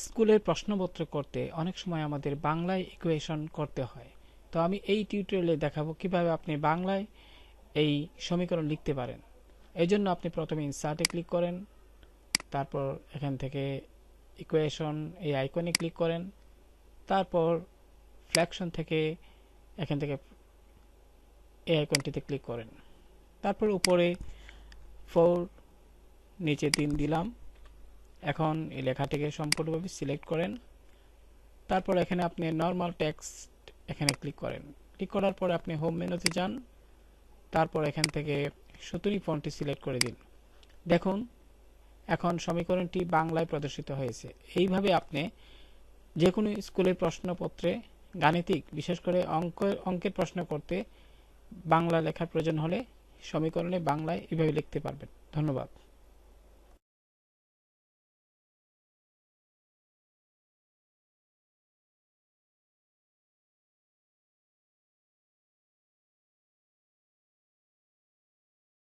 স্কুলের প্রশ্নপত্র করতে অনেক সময় আমাদের বাংলায় ইকুয়েশন করতে হয়। তো আমি এই টিউটোরিয়ালে দেখাবো কিভাবে আপনি বাংলায় এই সমীকরণ লিখতে পারেন। এই জন্য আপনি প্রথমে ইনসার্টে ক্লিক করেন, তারপর এখান থেকে ইকুয়েশন এই আইকনে ক্লিক করেন, তারপর ফ্র্যাকশন থেকে এখান থেকে এই আইকনটিতে ক্লিক করেন, তারপর উপরে 4 নিচে 3 দিলাম। এখন এই লেখাটিকে সম্পূর্ণভাবে সিলেক্ট করেন, তারপর এখানে আপনি নরমাল টেক্সট এখানে ক্লিক করেন। ক্লিক করার পরে আপনি হোম মেনুতে যান, তারপর এখান থেকে সুতুলি ফন্টটি সিলেক্ট করে দিন। দেখুন এখন সমীকরণটি বাংলায় প্রদর্শিত হয়েছে। এইভাবে আপনি যে কোনো স্কুলের প্রশ্নপত্রে গাণিতিক বিশেষ করে অঙ্কের প্রশ্ন করতে বাংলা লেখার প্রয়োজন হলে সমীকরণে বাংলায় এভাবে লিখতে পারবেন। ধন্যবাদ।